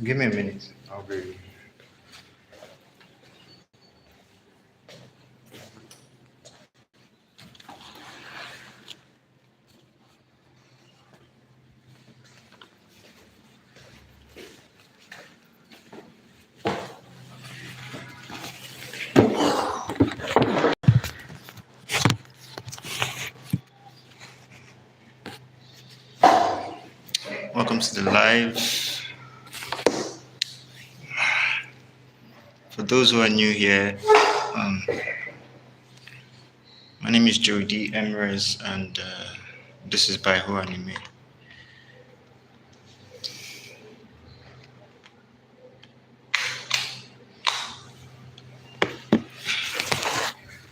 Give me a minute. I'll be. Welcome to the live. For those who are new here, um, my name is Jody Emrez, and this is by Who Anime.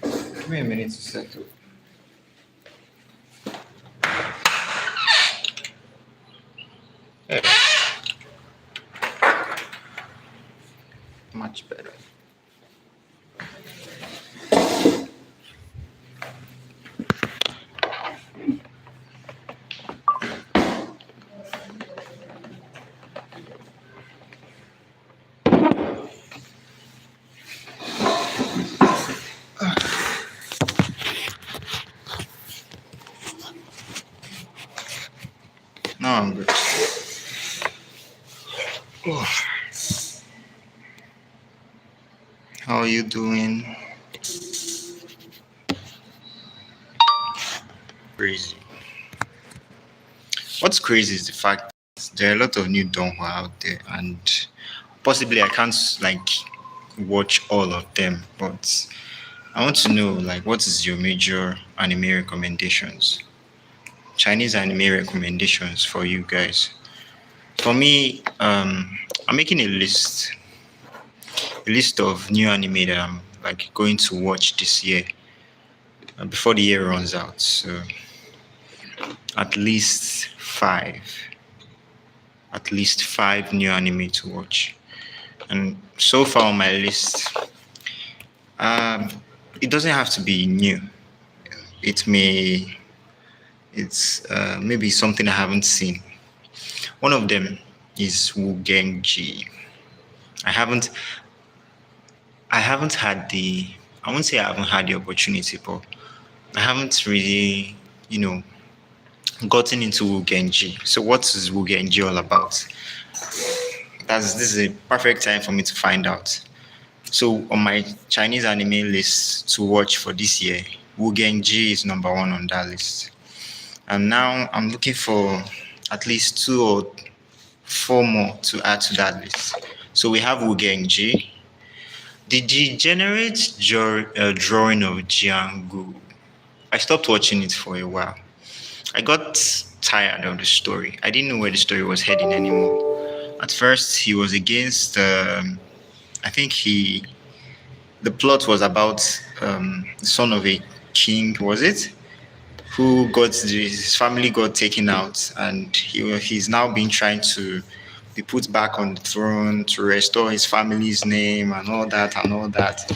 Give me a minute to settle. Hey. Much better. Now I'm good. Oh. How are you doing? Crazy. What's crazy is the fact that there are a lot of new donghua out there, and possibly I can't like watch all of them, but I want to know like what is your major anime recommendations? Chinese anime recommendations for you guys. For me, I'm making a list of new anime that I'm like going to watch this year before the year runs out. So at least five, at least five new anime to watch. And so far on my list, um, it doesn't have to be new. It may, it's maybe something I haven't seen. One of them is Wu Genji. I haven't, I haven't had the, I won't say I haven't had the opportunity, but I haven't really, gotten into Wu Genji. So what is Wu Genji all about? This is a perfect time for me to find out. So on my Chinese anime list to watch for this year, Wu Genji is number one on that list. And now I'm looking for at least two or four more to add to that list. So we have Wu Genji, the degenerate drawing of Jianggu. I stopped watching it for a while. I got tired of the story. I didn't know where the story was heading anymore. At first, he was against. I think the plot was about the son of a king. Was it? Who got his family got taken out, and he's now been trying to be put back on the throne to restore his family's name and all that and all that.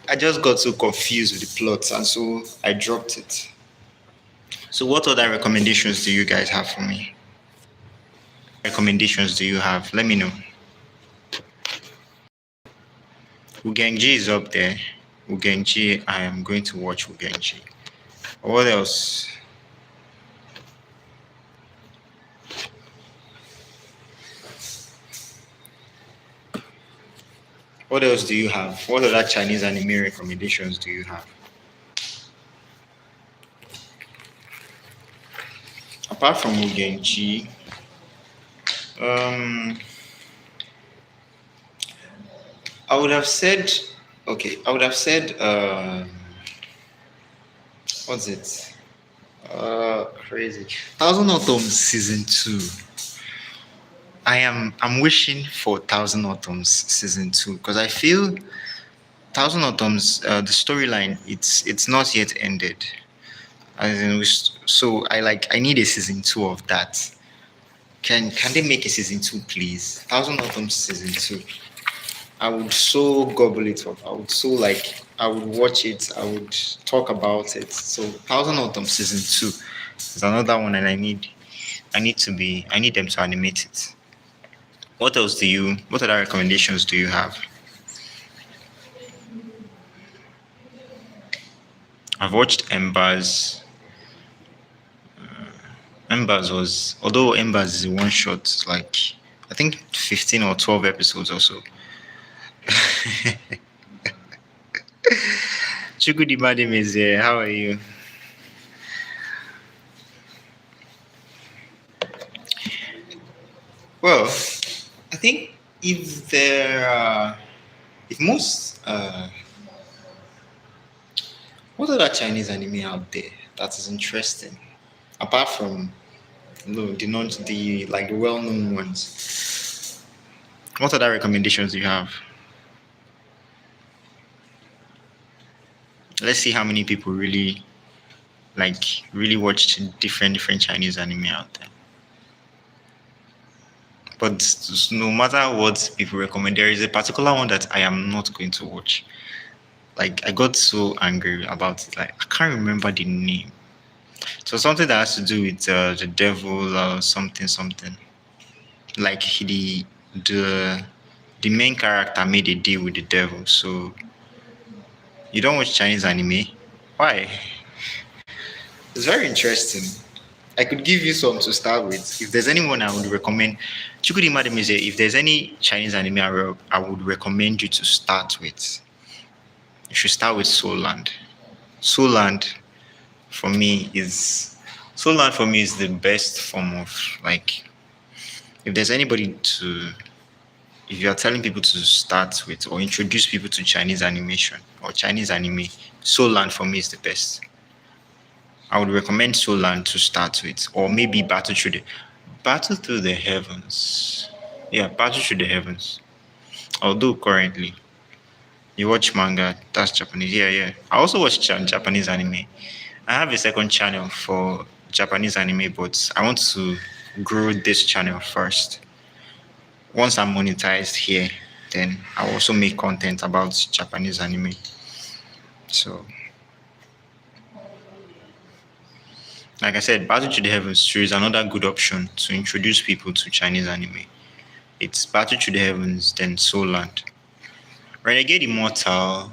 I just got so confused with the plot, and so I dropped it. So, what other recommendations do you guys have for me? Recommendations do you have? Let me know. Ugenji is up there. Ugenji, I am going to watch Ugenji. What else? What else do you have? What other Chinese anime recommendations do you have? Apart from Ugenji, I would have said, okay, I would have said, what's it? Crazy. Thousand Autumns season 2. I'm wishing for Thousand Autumns season 2 because I feel Thousand Autumns, the storyline, it's not yet ended. So I need a season 2 of that. Can they make a season 2, please? Thousand Autumns season 2. I would so gobble it up. I would watch it. I would talk about it. So Thousand Autumns season 2 is another one, and I need them to animate it. what other recommendations do you have? I've watched Embers. Embers was, although Embers is a one shot, like I think 15 or 12 episodes or so. Chukudi Madam is here. How are you? Well, I think if there are, if most, what other Chinese anime out there that is interesting, apart from no, the non, the like the well-known ones? What other recommendations do you have? Let's see how many people really watched different Chinese anime out there. But no matter what people recommend, there is a particular one that I am not going to watch. Like I got so angry about it. Like I can't remember the name. So something that has to do with the devil or something. Like the the main character made a deal with the devil. So you don't watch Chinese anime? Why? It's very interesting. I could give you some to start with. If there's anyone I would recommend, Chukudi Madam is if there's any Chinese anime I would recommend you to start with, you should start with Soul Land. Soul Land for me is Soul Land for me is the best form of like if there's anybody to if you are telling people to start with or introduce people to Chinese animation or Chinese anime, Soul Land for me is the best. I would recommend Soul Land to start with, or maybe Battle Through the Heavens. Yeah, Battle Through the Heavens. Although currently you watch manga, that's Japanese. Yeah. I also watch Japanese anime. I have a second channel for Japanese anime, but I want to grow this channel first. Once I'm monetized here, then I'll also make content about Japanese anime. So, like I said, Battle to the Heavens 2 is another good option to introduce people to Chinese anime. It's Battle to the Heavens, then Soul Land. Renegade Immortal.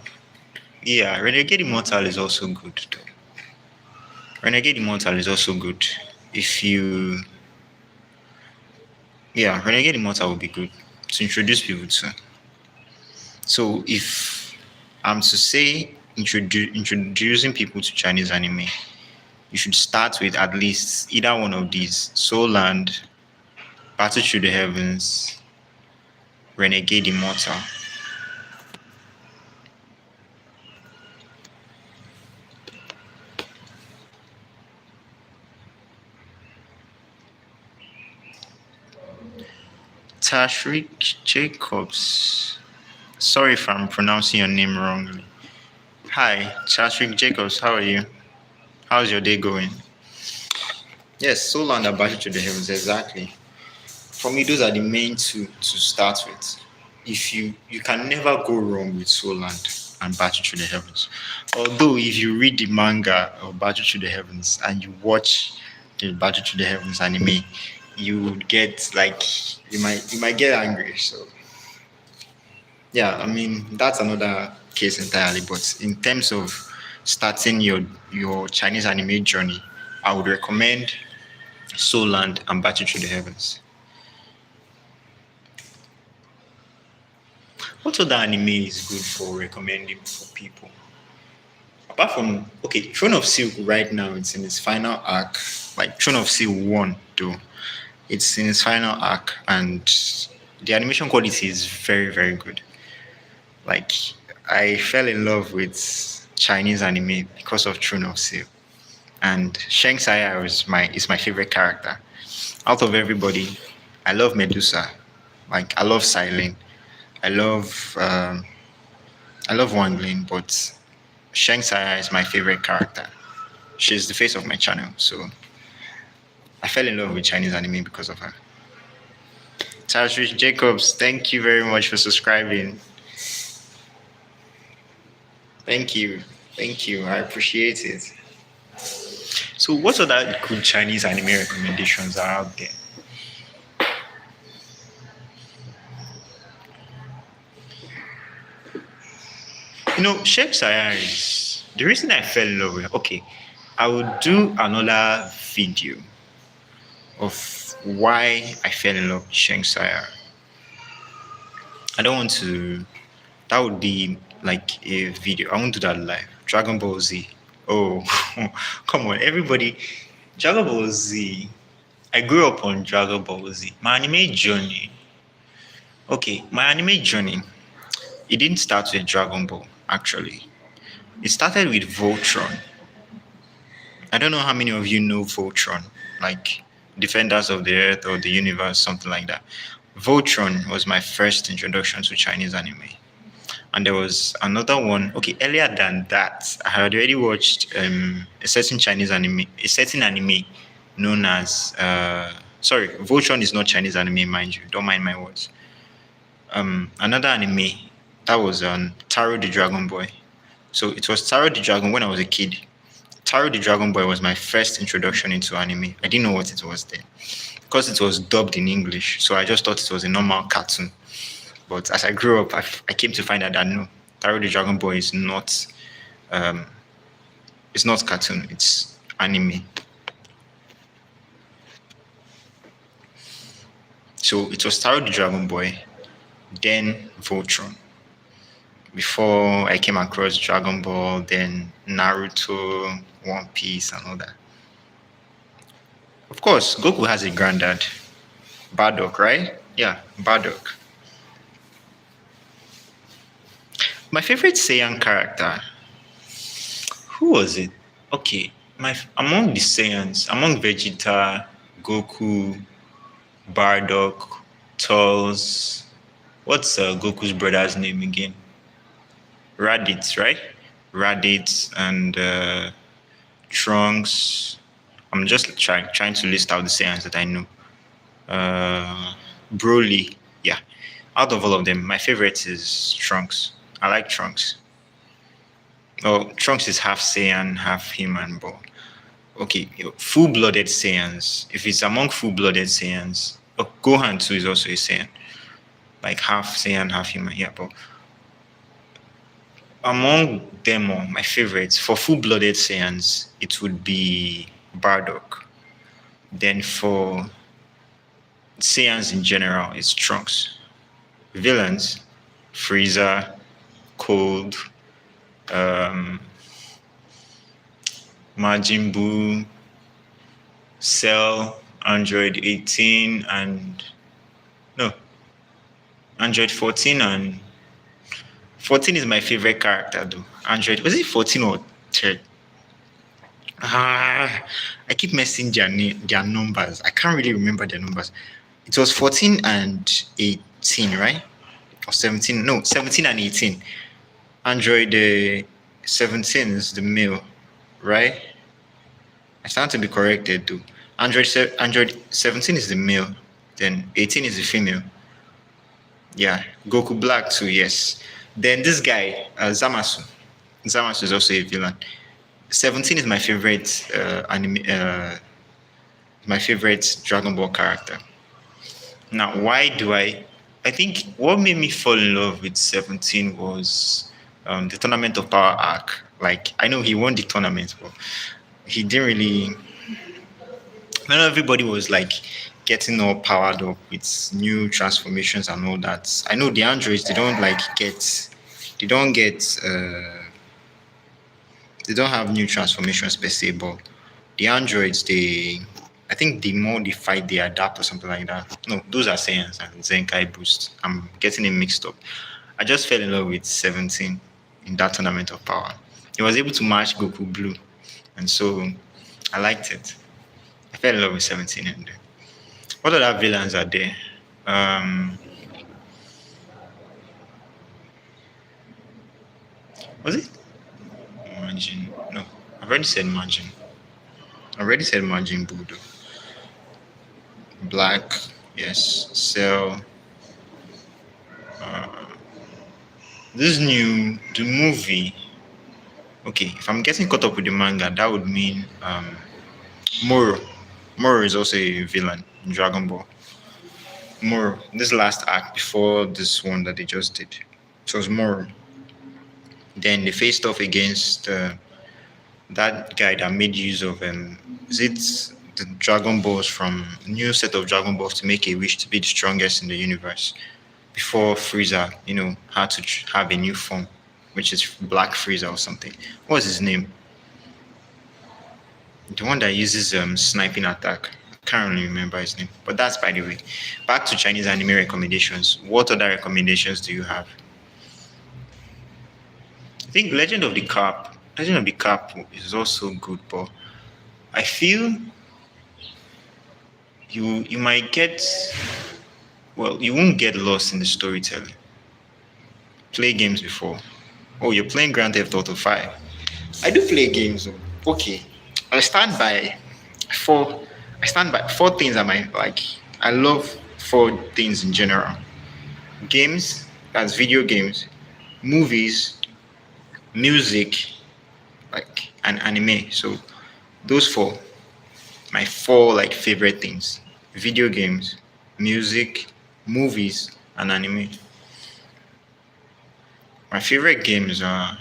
Yeah, Renegade Immortal is also good though. Renegade Immortal is also good. Renegade Immortal would be good to introduce people to. So if I'm to say introducing people to Chinese anime, you should start with at least either one of these: Soul Land, Battle Through the Heavens, Renegade Immortal. Tashrik Jacobs. Sorry if I'm pronouncing your name wrongly. Hi, Tashrik Jacobs. How are you? How's your day going? Yes, Soul Land and Battle to the Heavens, exactly. For me, those are the main two to start with. If you can never go wrong with Soul Land and Battle to the Heavens. Although if you read the manga of Battle to the Heavens and you watch the Battle to the Heavens anime, you would get like you might get angry. So yeah, I mean that's another case entirely. But in terms of starting your Chinese anime journey, I would recommend Soul Land and Battle to the Heavens. What other anime is good for recommending for people? Apart from Throne of Silk right now it's in its final arc. Like Throne of Silk 1 though. It's in its final arc and the animation quality is very, very good. Like I fell in love with Chinese anime because of Throne of Silk. And Sheng Saya is my favorite character. Out of everybody, I love Medusa. Like I love Silent. I love Wang Lin, but Sheng Saya is my favorite character. She's the face of my channel, so I fell in love with Chinese anime because of her. Tashrish Jacobs, thank you very much for subscribing. Thank you. I appreciate it. So, what other good Chinese anime recommendations are out there? Chef Sayar is the reason I fell in love with. Okay, I will do another video of why I fell in love with Sheng Sayar. I don't want to. That would be like a video. I won't do that live. Dragon Ball Z. Oh, come on, everybody. Dragon Ball Z. I grew up on Dragon Ball Z. My anime journey. Okay, my anime journey. It didn't start with Dragon Ball, actually. It started with Voltron. I don't know how many of you know Voltron, like Defenders of the Earth or the Universe, something like that. Voltron was my first introduction to Chinese anime. And there was another one. Okay, earlier than that, I had already watched a certain Chinese anime, a certain anime known as. Sorry, Voltron is not Chinese anime, mind you. Don't mind my words. Another anime that was Taro the Dragon Boy. So it was Taro the Dragon when I was a kid. Taro the Dragon Boy was my first introduction into anime. I didn't know what it was then because it was dubbed in English. So I just thought it was a normal cartoon. But as I grew up, I came to find out that no, Taro the Dragon Boy is not it's not cartoon, it's anime. So it was Taro the Dragon Boy, then Voltron. Before I came across Dragon Ball, then Naruto, One Piece, and all that. Of course, Goku has a granddad, Bardock, right? Yeah, Bardock. My favorite Saiyan character. Who was it? Okay, among the Saiyans, among Vegeta, Goku, Bardock, Trunks. What's Goku's brother's name again? Raditz, right? Raditz and Trunks. I'm just trying to list out the Saiyans that I know. Broly, yeah. Out of all of them, my favorite is Trunks. I like Trunks. Oh, Trunks is half Saiyan, half human, but okay, full-blooded Saiyans. If it's among full-blooded Saiyans, Gohan too is also a Saiyan, like half Saiyan, half human. Yeah, but among them all, my favorites for full-blooded Saiyans, it would be Bardock. Then for Saiyans in general, it's Trunks. Villains, Frieza, Cold, Majin Buu, Cell, Android 18, and no, Android 14 and 14 is my favorite character though. Android, was it 14 or 3? I keep messing their numbers. I can't really remember their numbers. It was 14 and 18, right? Or 17? No, 17 and 18. Android 17 is the male, right? I stand to be corrected too. Android 17 is the male, then 18 is the female. Yeah, Goku Black too, yes. Then this guy, Zamasu. Zamasu is also a villain. 17 is my favorite my favorite Dragon Ball character. Now, why do I think what made me fall in love with 17 was the Tournament of Power arc. Like, I know he won the tournament, but he didn't really. Not everybody was like getting all powered up with new transformations and all that. I know the androids they don't have new transformations per se, but the androids I think the more they fight they adapt or something like that. No, those are Saiyans and Zenkai Boost. I'm getting it mixed up. I just fell in love with 17 in that Tournament of Power. He was able to match Goku Blue, and so I liked it. I fell in love with 17 and what other villains are there? Was it Majin? No, I've already said Majin. I already said Majin Buu. Black, yes. Cell. This the movie. Okay, if I'm getting caught up with the manga, that would mean Moro. Moro is also a villain in Dragon Ball. Moro, this last act before this one that they just did. It was Moro. Then they faced off against that guy that made use of is it the Dragon Balls from new set of Dragon Balls to make a wish to be the strongest in the universe before Frieza, had to have a new form, which is Black Frieza or something. What's his name? The one that uses sniping attack. I can't really remember his name. But that's by the way. Back to Chinese anime recommendations. What other recommendations do you have? I think Legend of the Carp. Legend of the Carp is also good, but I feel you might get you won't get lost in the storytelling. Play games before. Oh, you're playing Grand Theft Auto 5. I do play games. Okay. I stand by four four things I might like. I love four things in general. Games, that's video games, movies, music, and anime. So those four, my four favorite things. Video games, music, movies, and anime. My favorite games are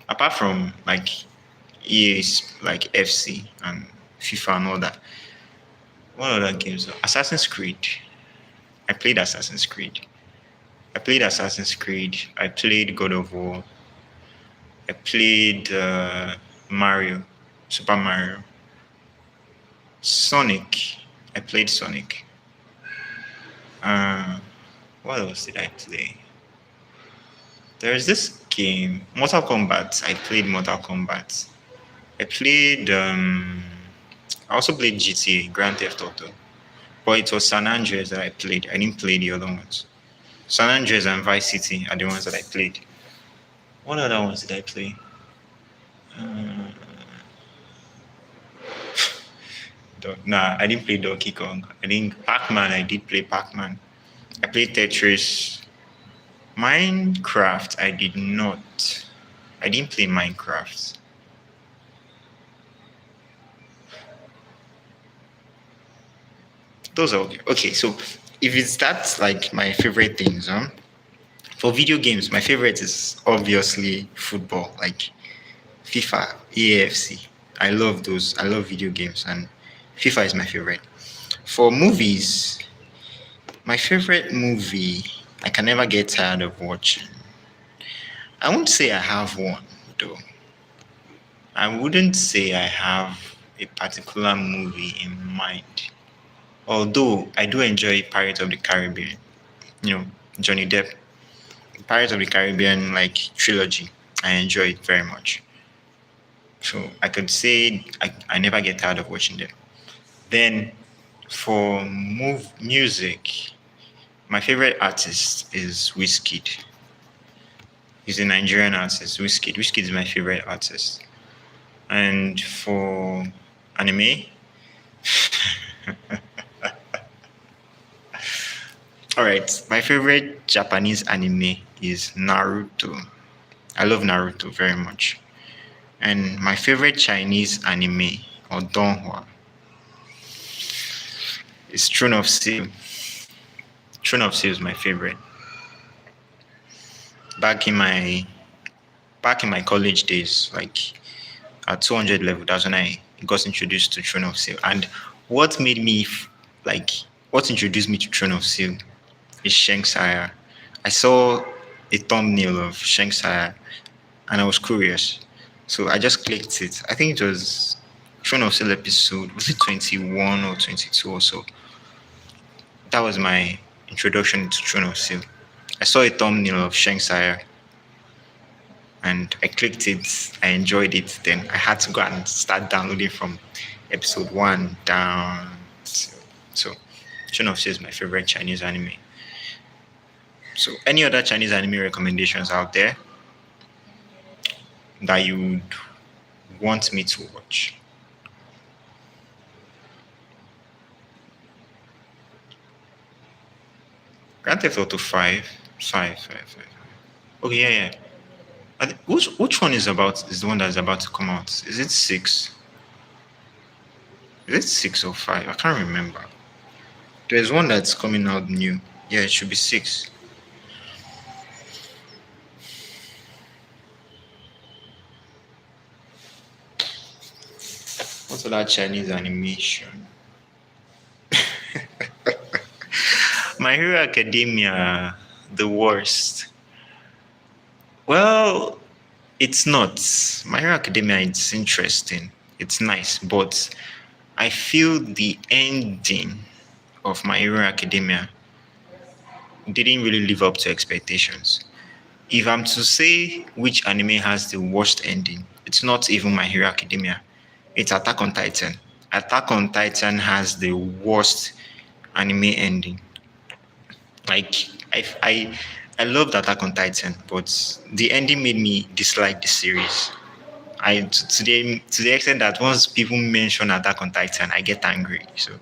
apart from EA's FC and FIFA and all that. What other games? Assassin's Creed. I played Assassin's Creed. I played God of War. I played Mario, Super Mario. Sonic. I played Sonic. What else did I play? There's this game, Mortal Kombat. I played Mortal Kombat. I also played GTA, Grand Theft Auto. But it was San Andreas that I played. I didn't play the other ones. San Andreas and Vice City are the ones that I played. What other ones did I play? Nah, I didn't play Donkey Kong. Pac-Man, I did play Pac-Man. I played Tetris. Minecraft, I did not. I didn't play Minecraft. Those are okay. So if it's that my favorite things, for video games, my favorite is obviously football, like FIFA, EAFC. I love those. I love video games, and FIFA is my favorite. For movies, my favorite movie I can never get tired of watching. I won't say I have one, though. I wouldn't say I have a particular movie in mind. Although I do enjoy Pirates of the Caribbean, Johnny Depp. Pirates of the Caribbean trilogy. I enjoy it very much. So I could say I never get tired of watching them. Then for music, my favorite artist is Wizkid. He's a Nigerian artist, Wizkid. Wizkid is my favorite artist. And for anime, all right, my favorite Japanese anime is Naruto. I love Naruto very much. And my favorite Chinese anime or donghua is Throne of Steel. Throne of Steel is my favorite. Back in my college days, at 200 level, that's when I got introduced to Throne of Steel. And what introduced me to Throne of Steel is Shanksire. I saw a thumbnail of Shanksire and I was curious. So I just clicked it. I think it was Throne of Steel episode, was it 21 or 22 or so? That was my introduction to Throne of Steel. I saw a thumbnail of Shanksire and I clicked it. I enjoyed it. Then I had to go and start downloading from episode 1 down. So Throne of Steel is my favorite Chinese anime. So any other Chinese anime recommendations out there that you would want me to watch? Grand Theft Auto 5. Okay, yeah. Which one is the one that is about to come out? Is it 6? Is it 6 or 5? I can't remember. There's one that's coming out new. Yeah, it should be 6. What's other Chinese animation? My Hero Academia, the worst. Well, it's not. My Hero Academia, it's interesting. It's nice, but I feel the ending of My Hero Academia didn't really live up to expectations. If I'm to say which anime has the worst ending, it's not even My Hero Academia. It's Attack on Titan. Attack on Titan has the worst anime ending. Like I loved Attack on Titan, but the ending made me dislike the series. To the extent that once people mention Attack on Titan, I get angry. So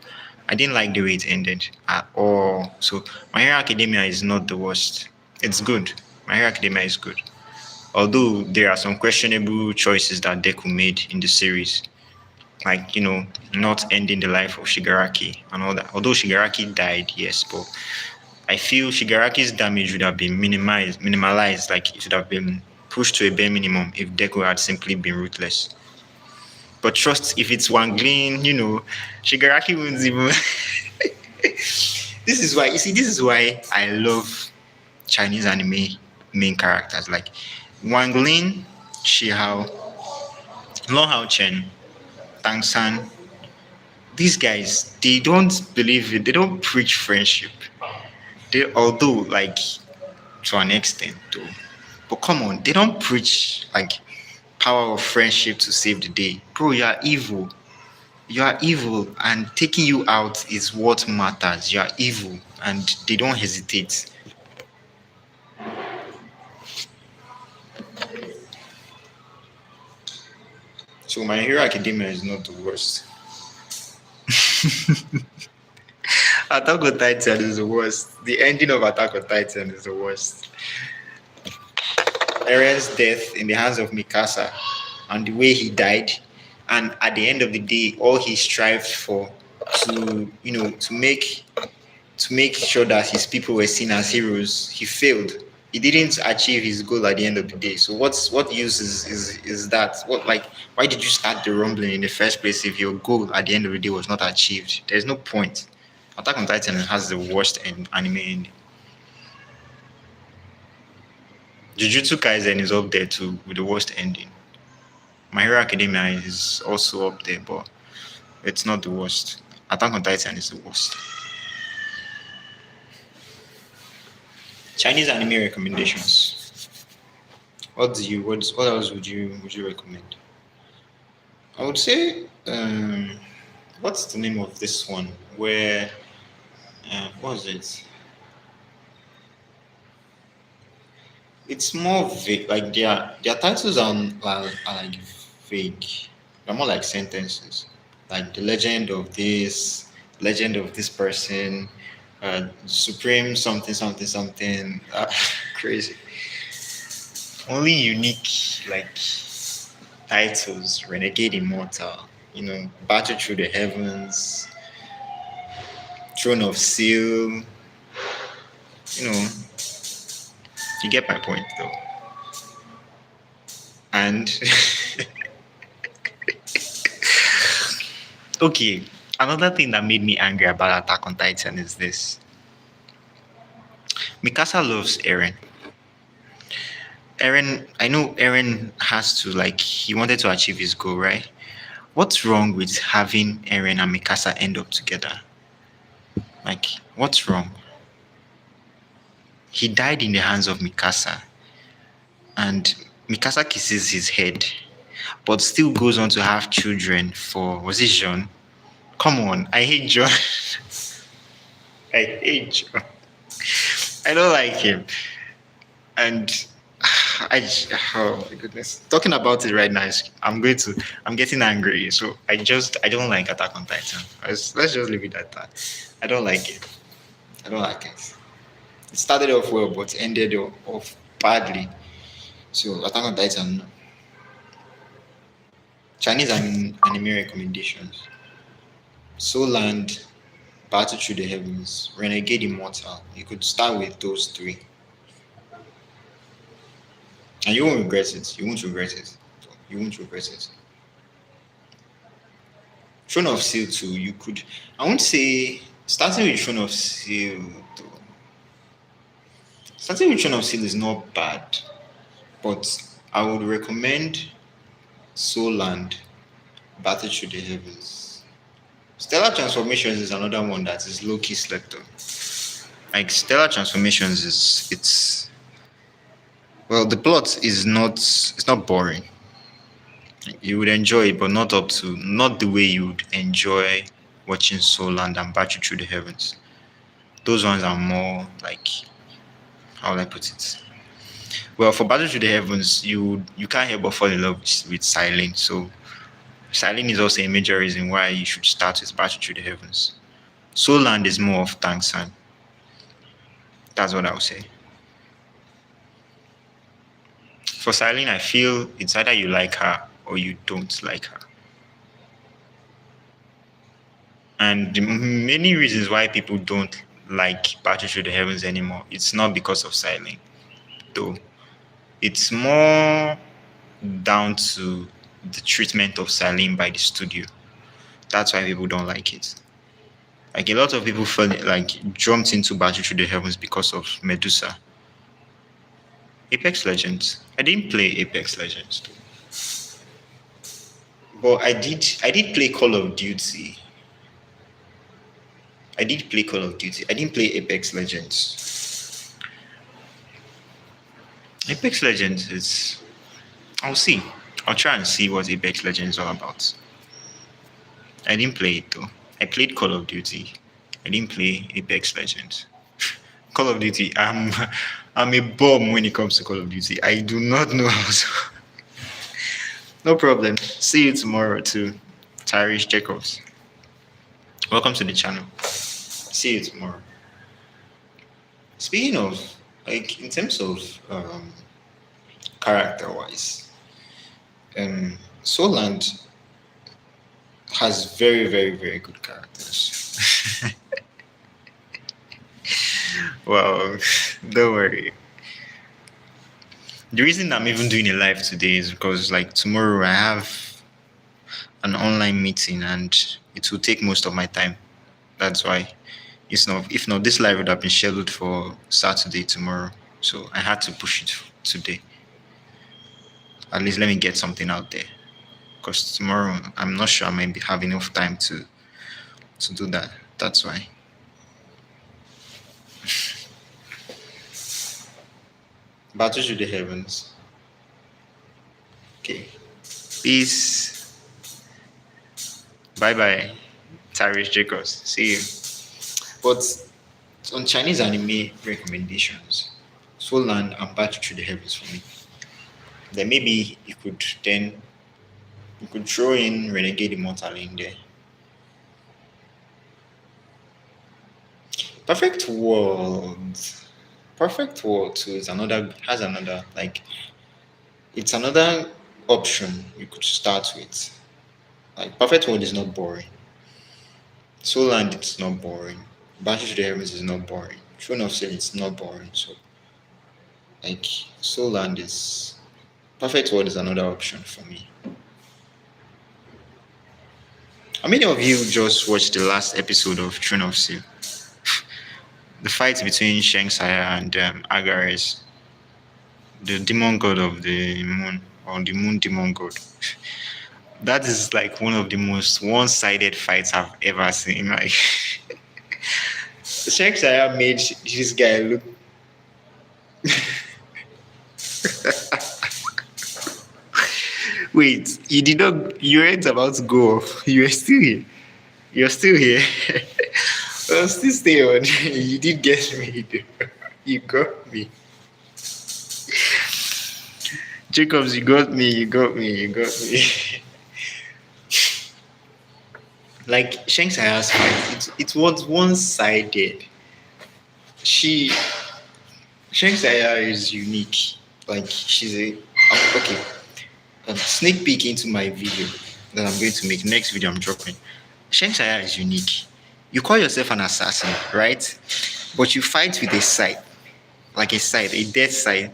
I didn't like the way it ended at all. So My Hero Academia is not the worst. It's good. My Hero Academia is good. Although there are some questionable choices that Deku made in the series, like not ending the life of Shigaraki and all that. Although Shigaraki died, yes, but I feel Shigaraki's damage would have been minimalized, like it would have been pushed to a bare minimum if Deku had simply been ruthless. But trust, if it's Wangling, Shigaraki wouldn't even. This is why, this is why I love Chinese anime main characters like Wang Lin, Shi Hao, Long Hao Chen, Tang San. These guys, they don't believe it. They don't preach friendship. Although, like, to an extent, though. But come on, they don't preach like power of friendship to save the day. Bro, you are evil. You are evil, and taking you out is what matters. You are evil, and they don't hesitate. So My Hero Academia is not the worst. Attack on Titan is the worst. The ending of Attack on Titan is the worst. Eren's death in the hands of Mikasa and the way he died, and at the end of the day, all he strived for to make sure that his people were seen as heroes, he failed. He didn't achieve his goal at the end of the day. So what use is that? What, like, why did you start the rumbling in the first place if your goal at the end of the day was not achieved? There's no point. Attack on Titan has the worst anime ending. Jujutsu Kaisen is up there too with the worst ending. My Hero Academia is also up there, but it's not the worst. Attack on Titan is the worst. Chinese anime recommendations. What else would you recommend? I would say what's the name of this one? Where what was it? It's more vague. Like their titles are like vague. They're more like sentences. Like the legend of this person, supreme something something something. Crazy. Only unique like titles: Renegade Immortal. Battle Through the Heavens, Throne of Seal. You know, you get my point though. And okay, another thing that made me angry about Attack on Titan is this. Mikasa loves Eren. I know Eren has to, like, he wanted to achieve his goal, right? What's wrong with having Eren and Mikasa end up together? Like, what's wrong? He died in the hands of Mikasa, and Mikasa kisses his head, but still goes on to have children for, was it Jean? Come on, I hate John. I hate John. I don't like him. And oh my goodness. Talking about it right now, I'm getting angry. So I don't like Attack on Titan. Let's just leave it at that. I don't like it. I don't like it. It started off well, but ended off badly. So Attack on Titan, no. Chinese anime recommendations. Soul Land, Battle Through the Heavens, Renegade Immortal. You could start with those three. And you won't regret it. You won't regret it. You won't regret it. Throne of Steel too. You could. I won't say starting with Throne of Steel. Though. Starting with Throne of Steel is not bad, but I would recommend Soul and Battle Through the Heavens. Stellar Transformations is another one that is low key slept on. Like Stellar Transformations is it's well the plot is not it's not boring. You would enjoy it, but not the way you would enjoy watching Soul Land and Battle Through the Heavens. Those ones are more like how will I put it? Well, for Battle Through the Heavens, you can't help but fall in love with Silene. So Silene is also a major reason why you should start with Battle Through the Heavens. Soul Land is more of thanks and that's what I would say. For Silene, I feel it's either you like her or you don't like her. And the many reasons why people don't like Battle Through the Heavens anymore, it's not because of Silene, though. It's more down to the treatment of Silene by the studio. That's why people don't like it. Like a lot of people felt like jumped into Battle Through the Heavens because of Medusa. Apex Legends. I didn't play Apex Legends though. But I did play Call of Duty. I did play Call of Duty. I didn't play Apex Legends. Apex Legends is I'll see. I'll try and see what Apex Legends is all about. I didn't play it though. I played Call of Duty. I didn't play Apex Legends. Call of Duty. I'm a bum when it comes to Call of Duty. I do not know how to. No problem. See you tomorrow too. Tyrese Jacobs. Welcome to the channel. See you tomorrow. Speaking of, like, in terms of character-wise, Soland has very, very, very good characters. Well, don't worry. The reason I'm even doing a live today is because, like, tomorrow I have an online meeting and it will take most of my time. That's why. If not, this live would have been scheduled for Saturday tomorrow. So I had to push it today. At least let me get something out there. Because tomorrow I'm not sure I might have enough time to do that. That's why. Battle Through the Heavens. Okay. Peace. Bye bye. Tyrese Jacobs. See you. But on Chinese anime recommendations, Soul Land and Battle Through the Heavens for me. Then maybe you could throw in Renegade Immortal in there. Perfect World. Perfect World too is has another like it's another option you could start with. Like Perfect World is not boring. Soul Land it's not boring. Battle to the Heavens is not boring. Throne of Steel is not boring. So like Soul Land is Perfect World is another option for me. How many of you just watched the last episode of Throne of Steel? The fight between Shang Saya and Agares, the demon god of the moon, or the moon demon god. That is like one of the most one-sided fights I've ever seen. Like Shang Saya made this guy look. Wait, you did not. You weren't about to go off. You were still here. You're still here. Well, still stay on. You did get me. You got me. Jacobs, you got me. You got me. You got me. Like Shang Saya's fight, it was one-sided. Shang Saya is unique. Like she's a okay. Sneak peek into my video that I'm going to make. Next video I'm dropping. Shang Saya is unique. You call yourself an assassin, right? But you fight with a scythe, like a dead scythe.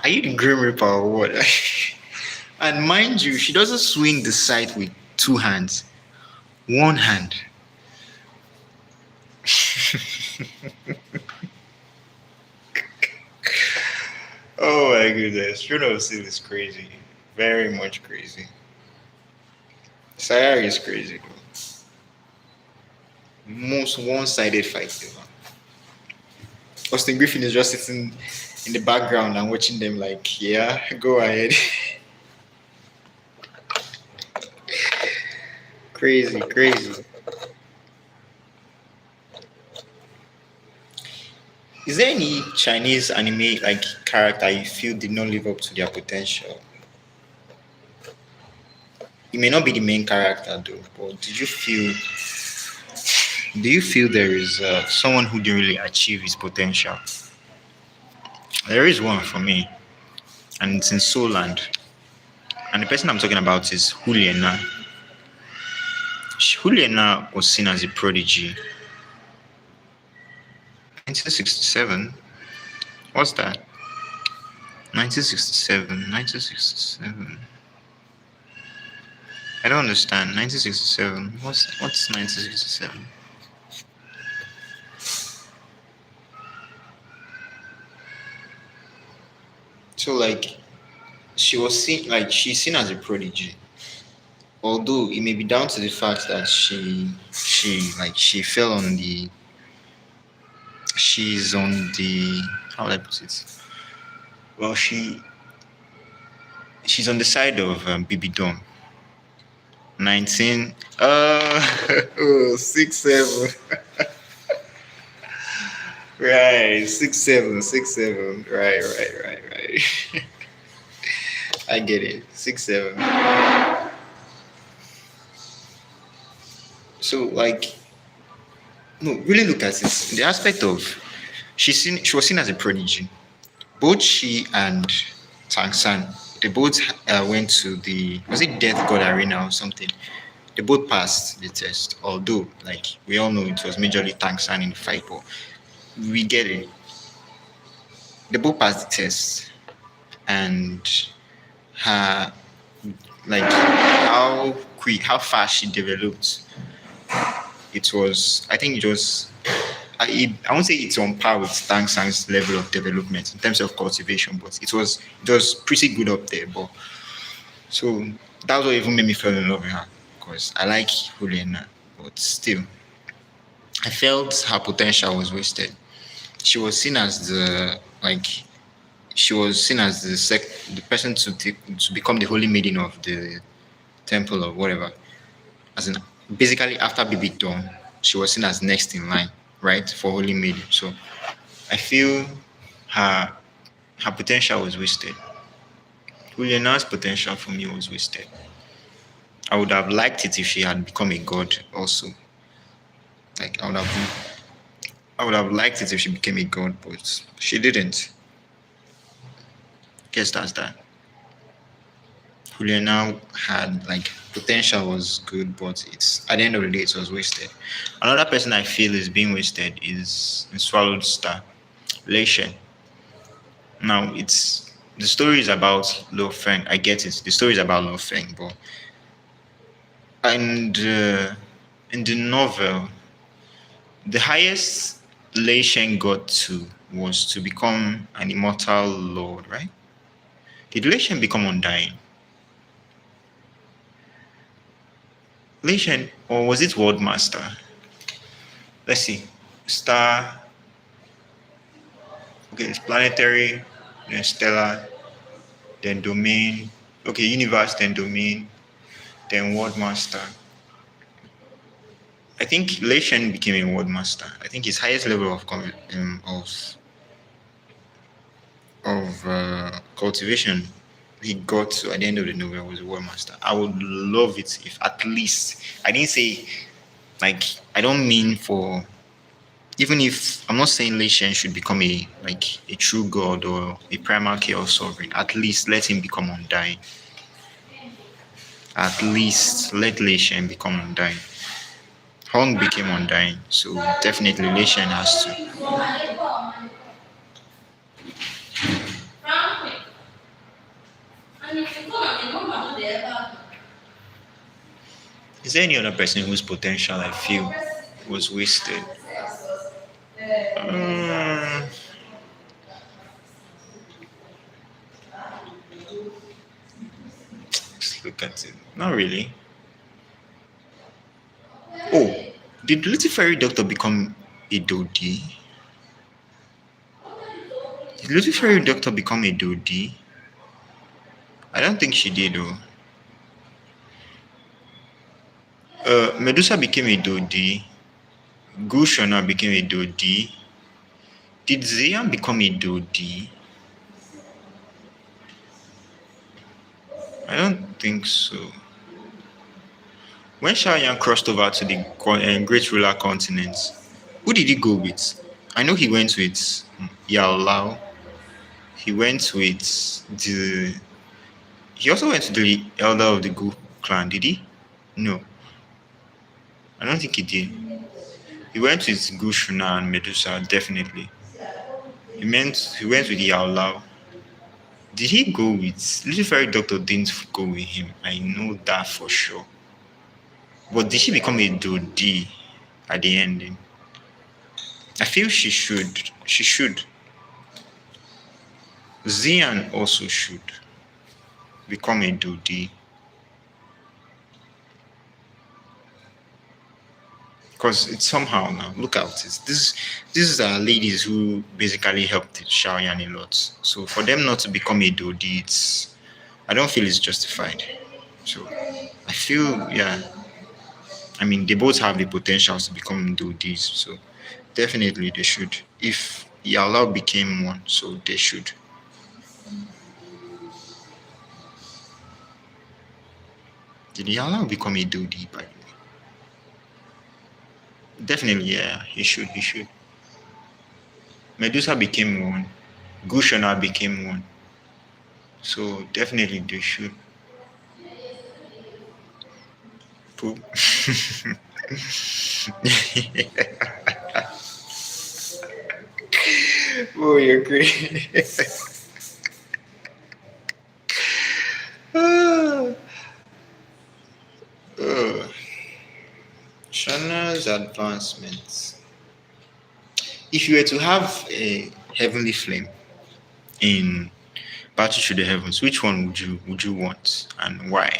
Are you the Grim Reaper or what? And mind you, she doesn't swing the scythe with two hands. One hand. Oh my goodness. Throne of Steel is crazy. Very much crazy. Sayari is crazy. Most one-sided fight ever. Austin Griffin is just sitting in the background and watching them like, yeah, go ahead. Crazy, crazy. Is there any Chinese anime like character you feel did not live up to their potential? It may not be the main character though, but do you feel there is someone who didn't really achieve his potential? There is one for me, and it's in Soul Land. And the person I'm talking about is Juliana. Juliana was seen as a prodigy. 1967? What's that? 1967. 1967. I don't understand. 1967. What's 1967? So like she's seen as a prodigy. Although it may be down to the fact that she fell on the she's on the how would I put it? Well she's on the side of Bibi Dom. 19 oh 6 7. Right, 6 7, 6 7. Right. I get it. 6 7. So like no, really look at it. The aspect of she was seen as a prodigy. Both she and Tang San, they both went to the was it Death God Arena or something. They both passed the test, although like we all know it was majorly Tang San in the fight, but we get it. They both passed the test, and her like how fast she developed. It was I think it was I won't say it's on par with Tang San's level of development in terms of cultivation, but it was pretty good up there. But so that was what even made me fall in love with her because I like Juliana, but still I felt her potential was wasted. She was seen as the person to become the holy maiden of the temple or whatever. As in basically after Bibi Dawn, she was seen as next in line, right, for holy maiden. So I feel her her potential was wasted. Juliana's potential for me was wasted. I would have liked it if she had become a god also. Like I would have liked it if she became a god, but she didn't. Guess that's that. Juliana had like potential was good, but it's at the end of the day it was wasted. Another person I feel is being wasted is in Swallowed Star, Lei Shen. Now it's the story is about Lo Feng. I get it. The story is about Lo Feng, but and in the novel, the highest Lei Shen got to was to become an immortal lord, right? Did Lei Shen become undying? Lei Shen, or was it World Master? Let's see. Star. Okay, it's planetary, then stellar, then domain. Okay, universe, then domain, then World Master. I think Lei Shen became a World Master. I think his highest level of cultivation he got to at the end of the novel was a World Master. I would love it if at least I didn't say like I don't mean for even if I'm not saying Lei Shen should become a true god or a primal chaos sovereign, at least let him become undying. At least let Lei Shen become undying. Hong became undying, so definitely Lei Shen has to. Is Is there any other person whose potential I feel was wasted? Um, let's look at it. Not really. Oh, did Little Fairy Doctor become a Dodi? Did Little Fairy Doctor become a Dodi? I don't think she did though. Medusa became a Dodi. Gushona became a Dodi. Did Zian become a Dodi? I don't think so. When Shao Yan crossed over to the Great Ruler Continent, who did he go with? I know he went with Yao Lao. He went with the. He also went to the Elder of the Gu clan, did he? No, I don't think he did. He went with Gu Shuna and Medusa, definitely. He went with Yao Lao. Did he go with Little Fairy Doctor? Didn't go with him. I know that for sure. But did she become a Dodi at the ending? I feel she should. She should. Zian also should become a Dodi. Because it's somehow now. Look out. These are ladies who basically helped Xiaoyan a lot. So for them not to become a Dodi, I don't feel it's justified. So I feel I mean they both have the potentials to become Dodis. So definitely they should. If Yala became one, so they should. Did Yala become a Dodi by the way? Definitely, yeah, he should. He should. Medusa became one. Gushona became one. So definitely they should. Poop. Oh, you're great. Oh, Shana's advancements. If you were to have a heavenly flame in Battle to the Heavens, which one would you want and why?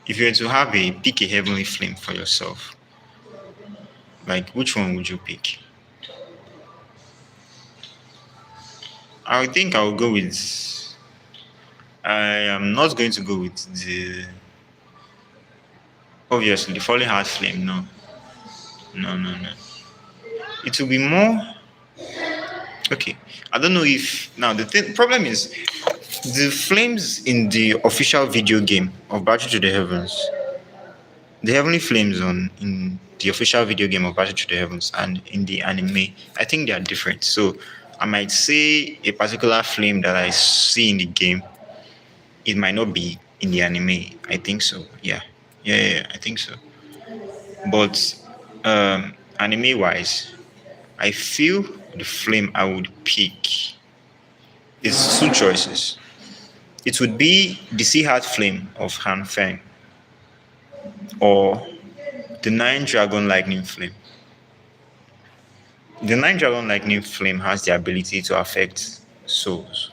If you were to have pick a heavenly flame for yourself, like which one would you pick? I think I'll go with. I am not going to go with the. Obviously, the falling heart flame. No, no, no, no. It will be more. Okay, I don't know if now problem is the flames in the official video game of Battle to the Heavens, the heavenly flames in the official video game of Battle to the Heavens and in the anime, I think they are different. So I might say a particular flame that I see in the game, it might not be in the anime. I think so. Yeah, I think so. But anime wise, I feel the flame I would pick is two choices. It would be the Sea Heart Flame of Han Feng or the Nine Dragon Lightning Flame. The Nine Dragon Lightning Flame has the ability to affect souls.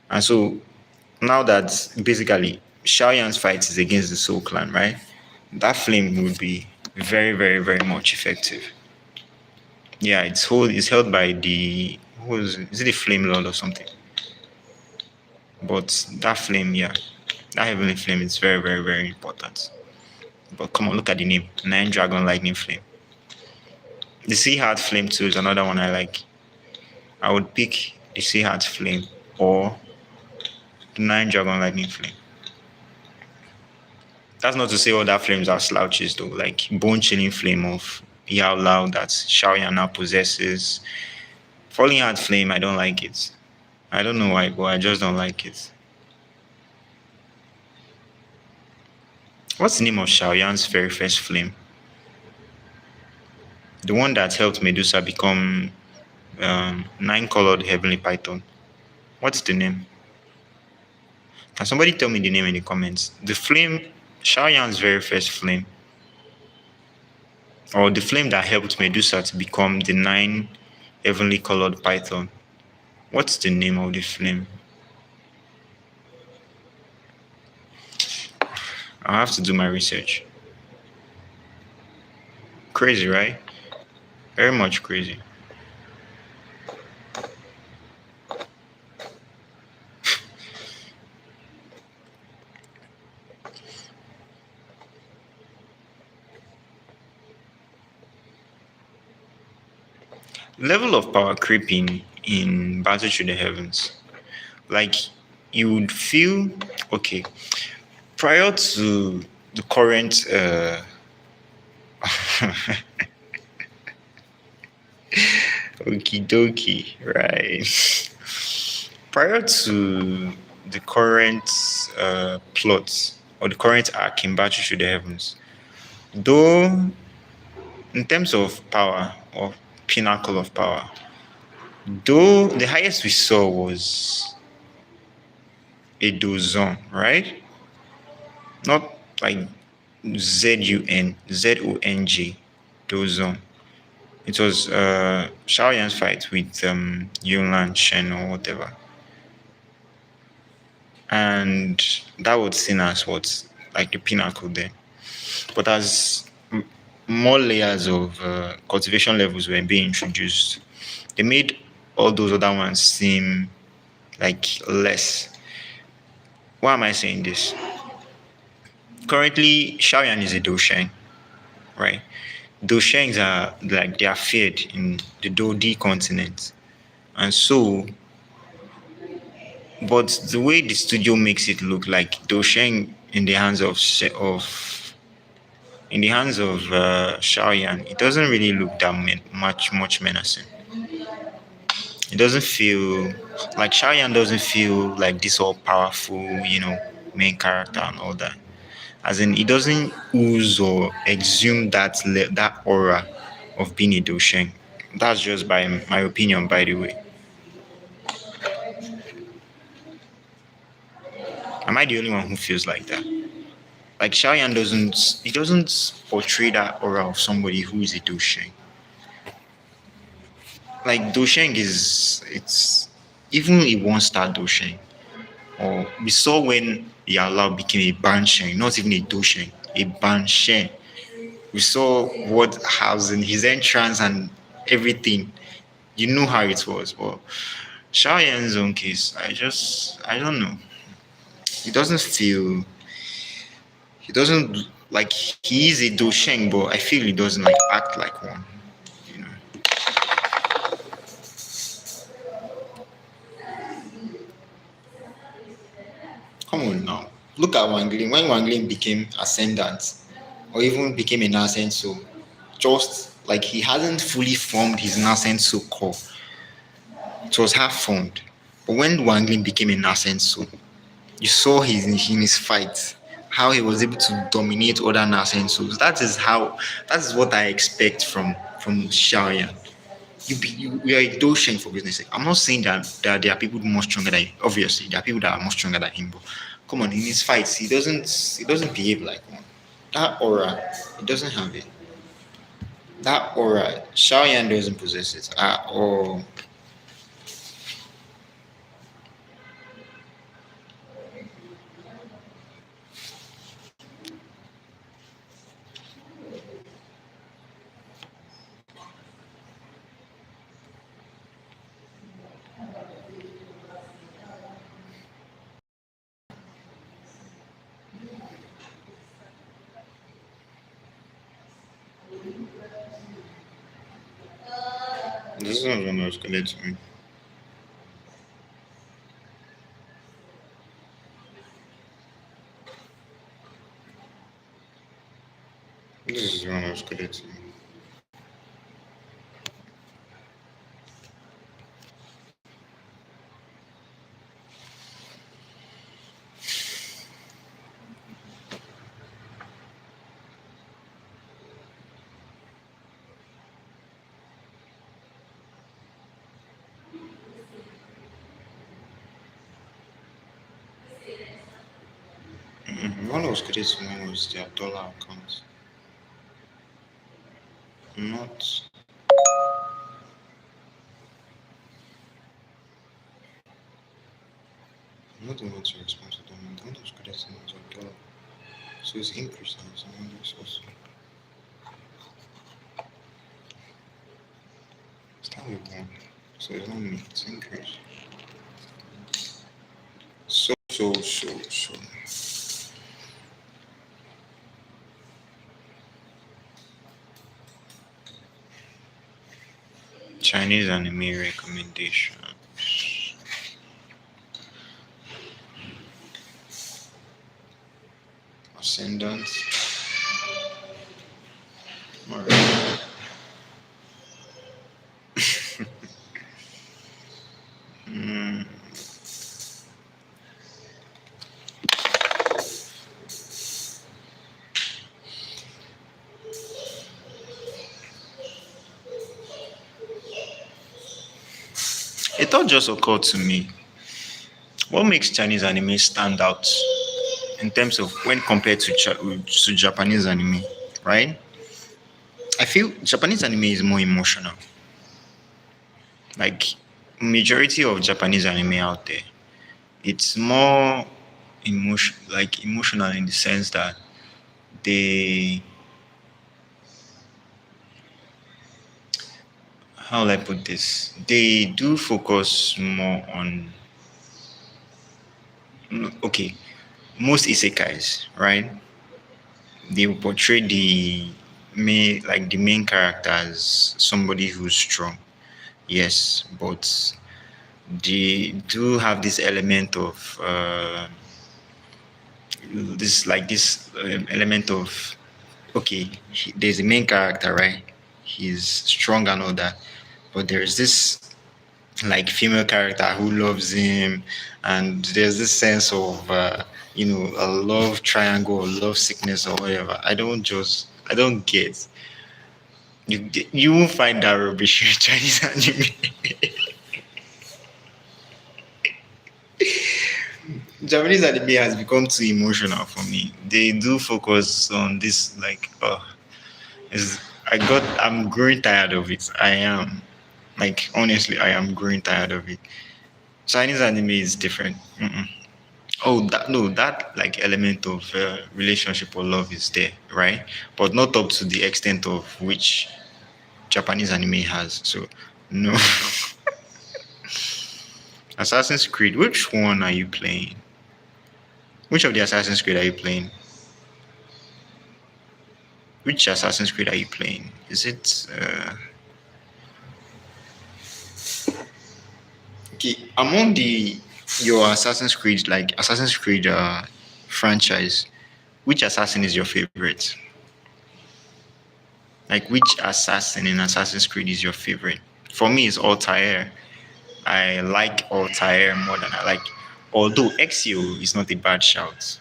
And so now that basically Xiaoyan's fight is against the Soul Clan, right? That flame would be very, very, very much effective. Yeah, it's held by the is it the Flame Lord or something? But that flame, that heavenly flame is very, very, very important. But come on, look at the name. Nine Dragon Lightning Flame. The Sea Heart Flame too is another one I like. I would pick the Sea Heart Flame or the Nine Dragon Lightning Flame. That's not to say all that flames are slouches though, like Bone Chilling Flame of Yao Lao that Xiaoyan now possesses. Falling Heart Flame, I don't like it. I don't know why, but I just don't like it. What's the name of Xiaoyan's very first flame? The one that helped Medusa become nine-colored heavenly python. What's the name? Can somebody tell me the name in the comments? The flame, Shao Yan's very first flame, or the flame that helped Medusa to become the nine heavenly colored python. What's the name of the flame? I'll have to do my research. Crazy, right? Very much crazy. Level of power creeping in Battle Through the Heavens. Like, you would feel, okay, prior to the current okie dokie, right? Prior to the current plot or the current arc in Battle Through the Heavens, though in terms of power or pinnacle of power, though the highest we saw was a Dozon, right? Not like Zung, Dozon. It was Shao Yan's fight with Yunlan Shen or whatever. And that was seen as what? Like the pinnacle there. But as more layers of cultivation levels were being introduced, they made all those other ones seem like less. Why am I saying this? Currently, Shaoyan is a Dosheng, right? Doshengs are like they are feared in the Dodi continent. And so, but the way the studio makes it look like Dosheng in the hands of Shaoyan, it doesn't really look that much menacing. It doesn't feel like Shaoyan doesn't feel like this all powerful, main character and all that. As in, it doesn't ooze or exude that aura of being a Dosheng. That's just by my opinion, by the way. Am I the only one who feels like that? Like Shaoyan doesn't portray that aura of somebody who is a Dosheng. Like Dosheng it's even a one-star Dosheng. Or we saw when Yalao became a Bansheng, not even a Dosheng, a Bansheng. We saw what housing, his entrance and everything. You know how it was. But Shao Yan's own case, I don't know. He doesn't feel, he doesn't, like, he is a Dosheng, but I feel he doesn't, like, act like one, you know. Come on now. Look at Wang Ling. When Wang Ling became Ascendant, or even became a Nascent Soul, just like he hasn't fully formed his Nascent Soul core. It was half formed. But when Wang Ling became a Nascent Soul, you saw in his fight how he was able to dominate other Nascent Souls. That is what I expect from Xiaoyan. You are a Doshen for business sake. I'm not saying that there are people more stronger than him. Obviously, there are people that are more stronger than him. But come on, in his fights, he doesn't behave like one. That aura, he doesn't have it. That aura, Xiaoyan doesn't possess it at all. This is not what I was collecting. This is what I was collecting. One was created to mine was their dollar account. Not not the one to respond to them. The one that was created to mine was their dollar. So it's increased and it's an index also. Start with one. So it's not me, it's increased. So. Chinese anime recommendation. Ascendant. Alright. Mm, a thought just occurred to me. What makes Chinese anime stand out in terms of when compared to Japanese anime, right? I feel Japanese anime is more emotional. Like majority of Japanese anime out there, it's more emotional in the sense that they how will I put this? They do focus more on okay, most isekais, right? They will portray the main character as somebody who's strong. Yes, but they do have this element of element of okay, there's a main character, right? He's strong and all that, but there's this like female character who loves him, and there's this sense of a love triangle or love sickness or whatever. I don't get. You won't find that rubbish in Chinese anime. Japanese anime has become too emotional for me. They do focus on this is I'm growing tired of it. I am. Like honestly, I am growing tired of it. Chinese anime is different. Mm-mm. Oh, that no, that like element of relationship or love is there, right? But not up to the extent of which Japanese anime has. So, no. Assassin's Creed, which one are you playing? Which of the Assassin's Creed are you playing? Which Assassin's Creed are you playing? Is it okay? Among the your Assassin's Creed, like Assassin's Creed franchise, which assassin is your favorite? Like which assassin in Assassin's Creed is your favorite? For me, it's Altair. I like Altair more than I like. Although Exio is not a bad shout.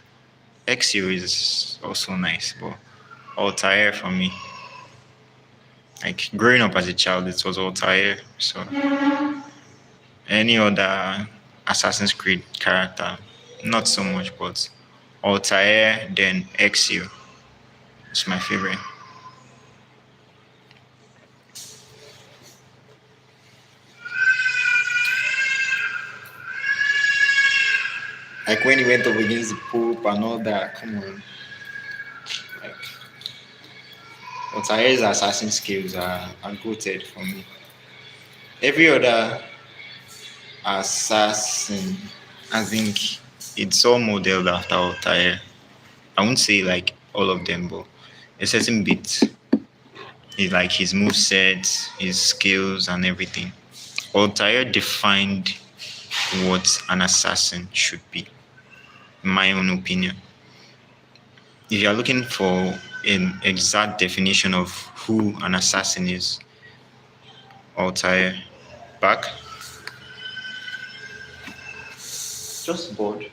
Exio is also nice, but Altair for me. Like growing up as a child, it was Altair. So any other Assassin's Creed character, not so much, but Altair, then Exio is my favorite. Like when he went up against the Pope and all that, come on. Like Altair's assassin skills are goated for me. Every other assassin, I think it's all modeled after Altair. I won't say like all of them, but a certain bit is like his move sets, his skills, and everything. Altair defined what an assassin should be, in my own opinion. If you're looking for an exact definition of who an assassin is, Altair, back. Just bored.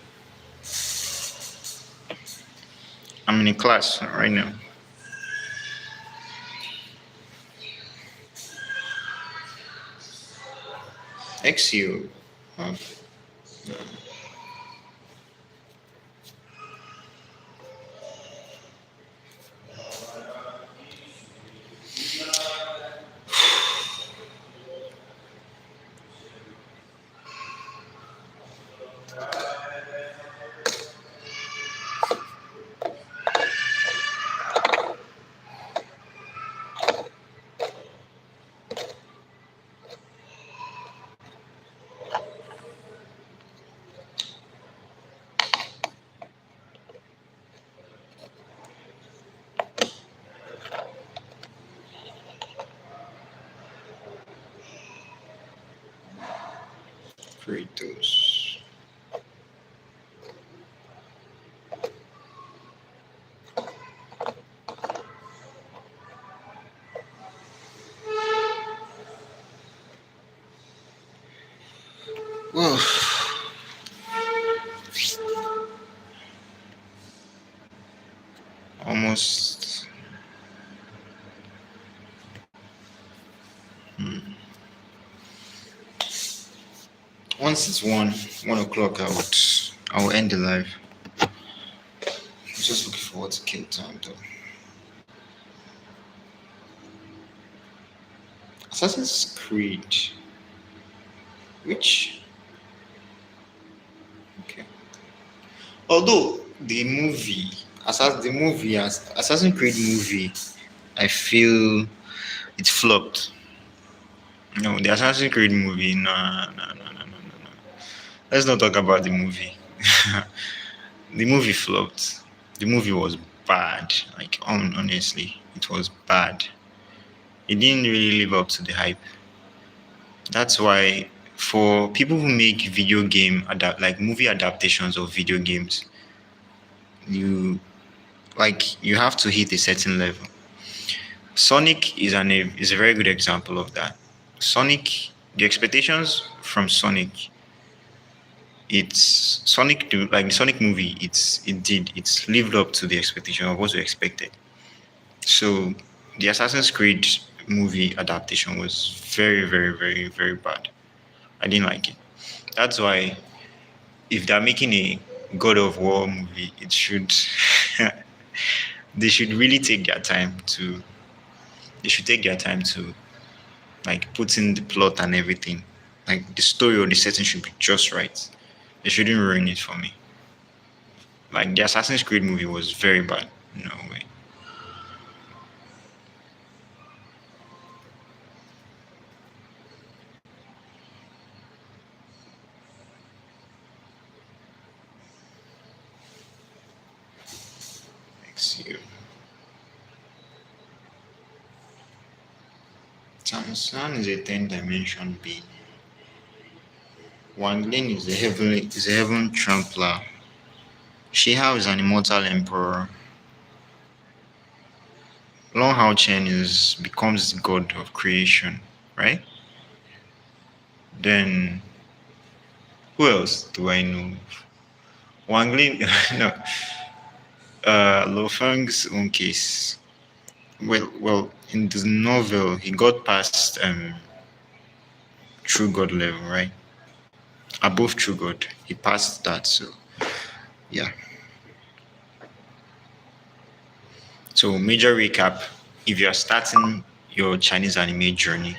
I'm in a class right now. XU. Uh, Kratos. Well, almost. Once it's 1 o'clock, I will end the live. I'm just looking forward to kill time though. Assassin's Creed. Which okay. Although Assassin's Creed movie, I feel it flopped. No, the Assassin's Creed movie, no, no, no, no, no, no, no. Let's not talk about the movie. The movie flopped. The movie was bad. Like, honestly, it was bad. It didn't really live up to the hype. That's why, for people who make like movie adaptations of video games, you you have to hit a certain level. Sonic is a very good example of that. Sonic, the expectations from Sonic, like the Sonic movie, it's lived up to the expectation of what we expected. So the Assassin's Creed movie adaptation was very, very, very, very bad. I didn't like it. That's why if they're making a God of War movie, it should they should really take their time to like put in the plot and everything. Like the story or the setting should be just right. They shouldn't ruin it for me. Like the Assassin's Creed movie was very bad. No way. Next year. Tansan is a 10-dimension being. Wang Lin is a heaven trampler. Shihao is an immortal emperor. Long Hao Chen becomes the god of creation, right? Then who else do I know? Wang Lin, no. Lo Feng's own case. Well, in the novel, he got past true god level, right? Above true god, he passed that. So, yeah. So, major recap: if you are starting your Chinese anime journey,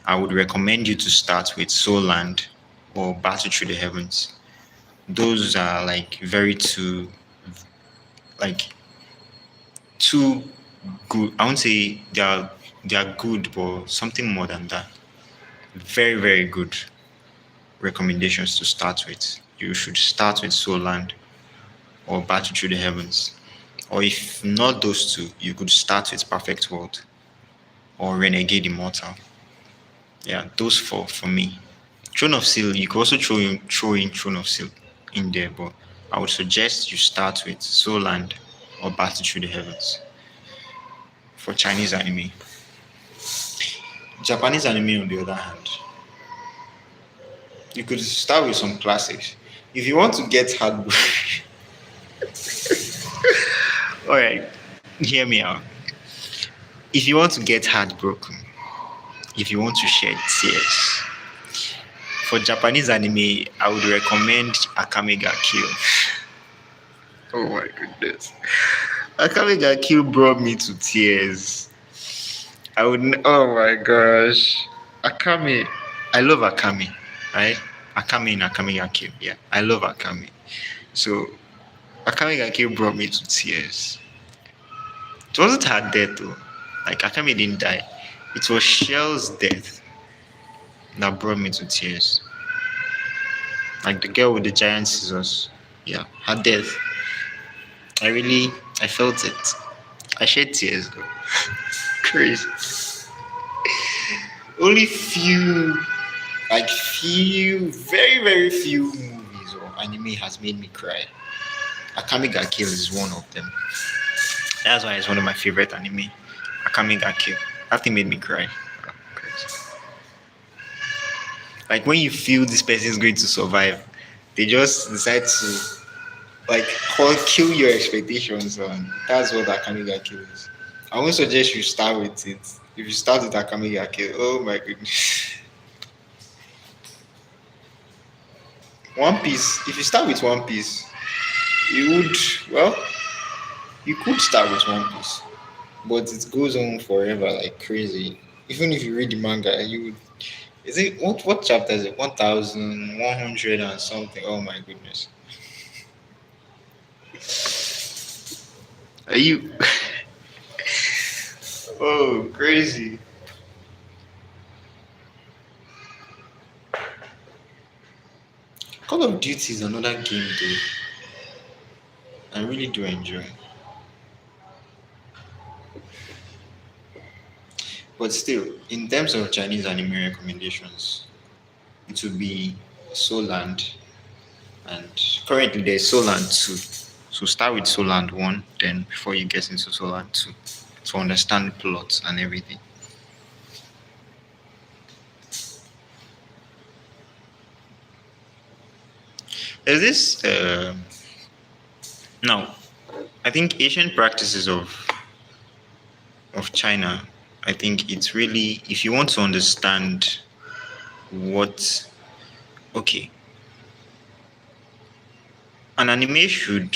I would recommend you to start with Soul Land or Battle Through the Heavens. Those are like two good. I won't say they are good, but something more than that. Very, very good recommendations to start with. You should start with Soul Land or Battle Through the Heavens. Or if not those two, you could start with Perfect World or Renegade Immortal. Yeah, those four for me. Throne of Steel, you could also throw in Throne of Steel in there, but I would suggest you start with Soul Land or Battle Through the Heavens for Chinese anime. Japanese anime, on the other hand, you could start with some classics. If you want to get heartbroken, all right, hear me out. If you want to get heartbroken, if you want to shed tears, for Japanese anime, I would recommend Akame ga Kill. Oh my goodness. Akame ga Kill brought me to tears. Oh my gosh. Akame. I love Akame, right? Akame in Akame ga Kill. Yeah, I love Akame. So, Akame ga Kill brought me to tears. It wasn't her death though. Like, Akame didn't die. It was Shell's death that brought me to tears. Like the girl with the giant scissors. Yeah, her death. I felt it. I shed tears though. Crazy. Only few Like very few movies or anime has made me cry. Akame ga Kill is one of them. That's why it's one of my favorite anime. Akame ga Kill. That thing made me cry. Like when you feel this person is going to survive, they just decide to like kill your expectations, and that's what Akame ga Kill is. I won't suggest you start with it. If you start with Akame ga Kill, oh my goodness. One Piece. If you start with One Piece, you would well, you could start with One Piece, but it goes on forever like crazy. Even if you read the manga, you would. Is it what chapter is it? 1,100 and something. Oh my goodness. Are you? Oh, crazy. Call of Duty is another game though. I really do enjoy. But still, in terms of Chinese anime recommendations, it would be Soland, and currently there's Soland 2. So start with Soland 1, then before you get into Soland 2 to understand the plot and everything. There's this now I think Asian practices of China, I think it's really, if you want to understand what, okay, an anime should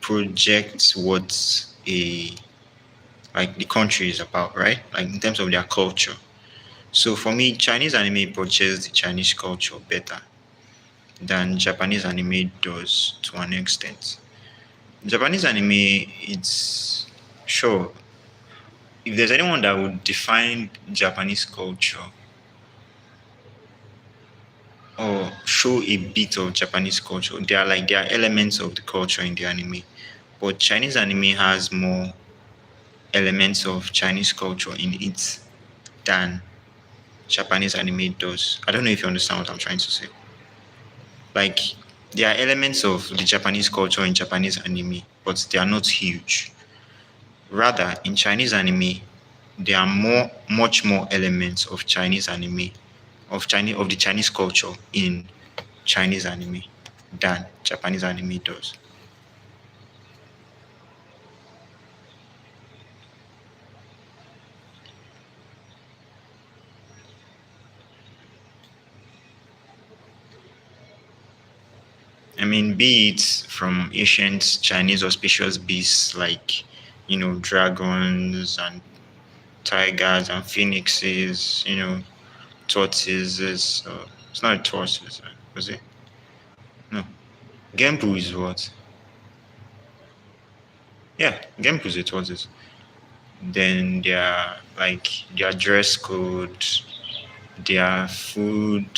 project what a like the country is about, right? Like in terms of their culture. So for me, Chinese anime portrays the Chinese culture better than Japanese anime does to an extent. Japanese anime, it's sure, if there's anyone that would define Japanese culture or show a bit of Japanese culture, there are elements of the culture in the anime. But Chinese anime has more elements of Chinese culture in it than Japanese anime does. I don't know if you understand what I'm trying to say. Like there are elements of the Japanese culture in Japanese anime, but they are not huge. Rather, in Chinese anime, there are much more elements of Chinese anime, of the Chinese culture in Chinese anime than Japanese anime does. I mean, be it from ancient Chinese auspicious beasts like, dragons and tigers and phoenixes, tortoises. It's not a tortoise, was it? No. Genpu is what? Yeah, Genpu is a tortoise. Then their dress code, their food,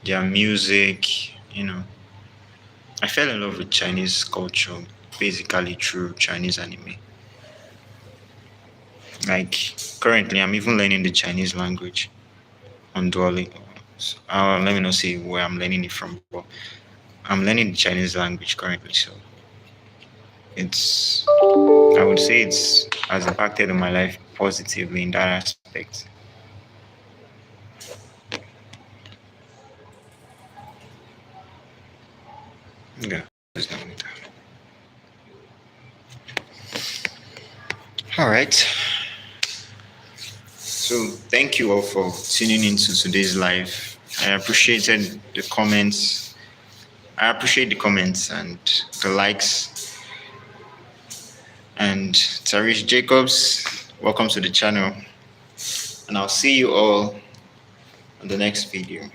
their music, I fell in love with Chinese culture basically through Chinese anime. Like currently, I'm even learning the Chinese language on Duolingo. So, let me not say where I'm learning it from, but I'm learning the Chinese language currently. So I would say it's has impacted on my life positively in that aspect. Yeah. All right. So thank you all for tuning into today's live. I appreciated the comments. I appreciate the comments and the likes. And Tarish Jacobs, welcome to the channel. And I'll see you all on the next video.